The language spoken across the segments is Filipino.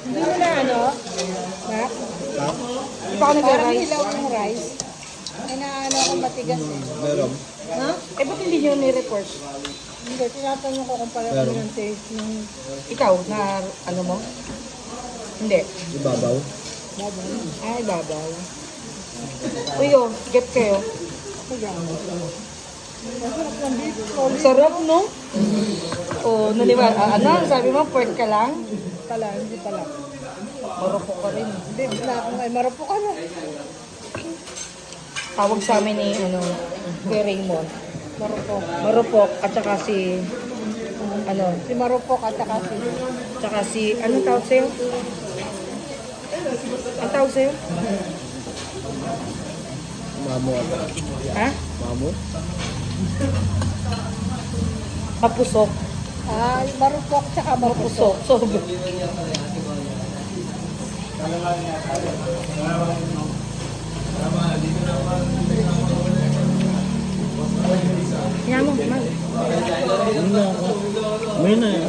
Hindi mo na ano? Ha? Ha? Di pa ako Parang nag-rice. hilaw yung rice. Ay naano ako matigas eh. Meron. Ha? Eh, ba't hindi nyo ni-report? Hindi, tinatanong ko kung pareho Meron. yung taste ng Ikaw, na ano mo? Hindi. Ibabaw. baboy. Ay, babaw. Uy, oh, get kayo. Ako dyan. Masarap ng beef. Solid Sarap, no? Oh, naniwala. Ano, sabi mo, pork ka lang? pala, hindi pala. Marupok ka rin. Hindi, wala akong ay marapo ka na. Tawag sa amin ni, ano, kay Raymond. Marupok. Marupok, at saka si, ano, Si marupok at saka si tsaka si, anong tawag sa'yo? Ang tawag sa'yo? Mamo ata. Ha? Mamo? Kapusok. ah, marupok at saka marupok. Kapusok. Sobo. Kaya mo, man. Yun na ako. May na eh.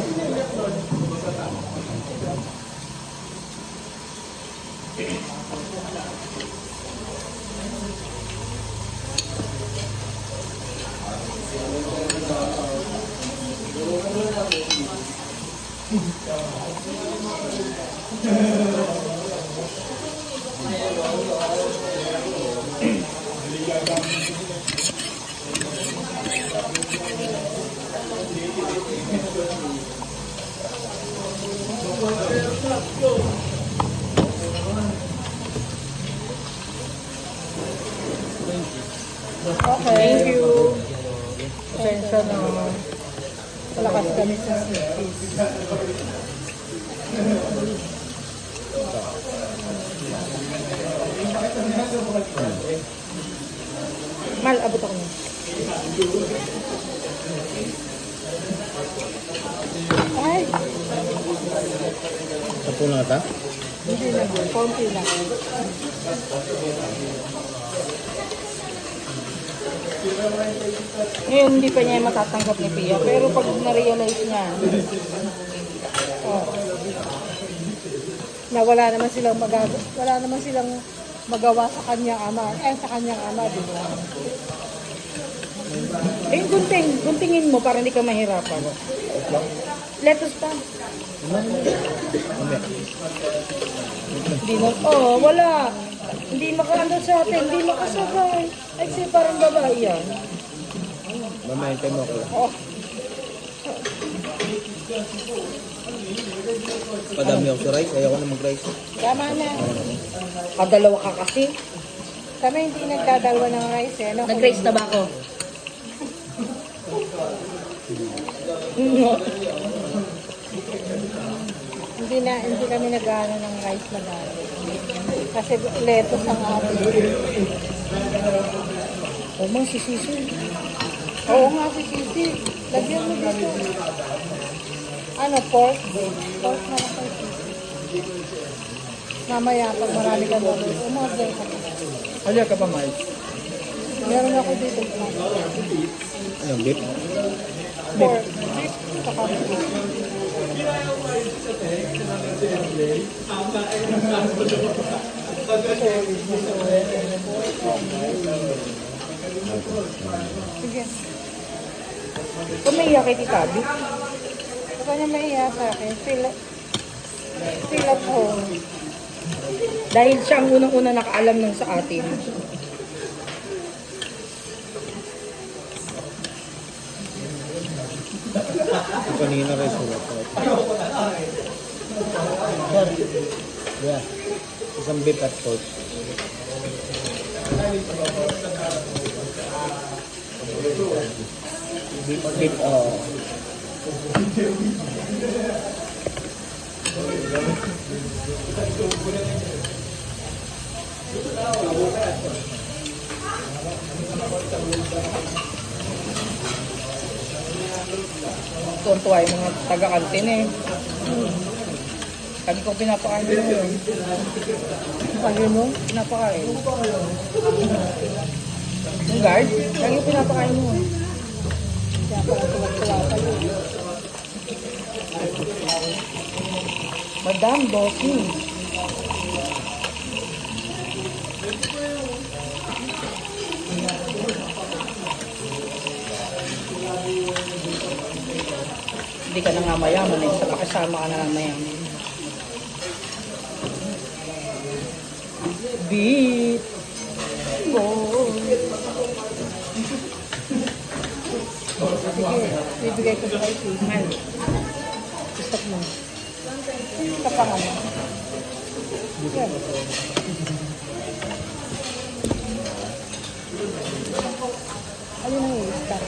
Okay. Thank you. Pasensya na. Malakas kami sa sipis. Mal, abot ako niya. Ay, Sapo na ata? hindi lang. Konti lang. Ngayon, hindi pa niya matatanggap ni Pia. Pero pag na-realize niya, Oh. Na wala naman silang magawa sa kanyang ama. Sa kanyang ama, di ba? eh, guntingin mo para hindi ka mahirapan. Lettuce pa. Hindi na, wala. Hindi makaano sa atin, hindi makasabay. Ay, kasi parang babae yan. Mamaya tayo mo ako. Oh, Padami ako sa rice. Ayaw ko na mag-rice. tama na. Kadalawa ka kasi. Kami hindi nagdadalwa ng rice eh. No? Nag-raise na ba ako? Hindi kami nag-ano ng rice na dati. Kasi lettuce ang atin. O mang sisisi. Oo nga si Sisi. Lagyan mo dito. Ano, pork? Pork na lang kayo. Mamaya, pag marami ka doon, umorder ka. Halya ka pa, Mike? Meron ako dito. Anong beef? Pork. Beef. Saka beef. Sige. Kumaiyak kay Tita Abby. Huwag ka niya mahiya sa akin. Feel at home. Dahil siya ang unang-una nakaalam ng sa atin. Ito kanina rice ko. Yeah. Isang beef at pork. Beef, Tuwan-tuwa yung mga taga-kantin eh. Lagi ko pinapakain mo yun. Lagi mo? Pinapakain. Yung guard, lagi ko pinapakain mo. Kaya pala tuwag-tuwa pa yun. Madam Bossing. Hindi ka na nga mayaman eh. Sa kasama ka na nga mayaman. Beat. Oh. Sige, bibigay ko sa kay Man. Stop mo. Kapangan mo. Ano nang i-stop?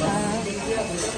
Ah.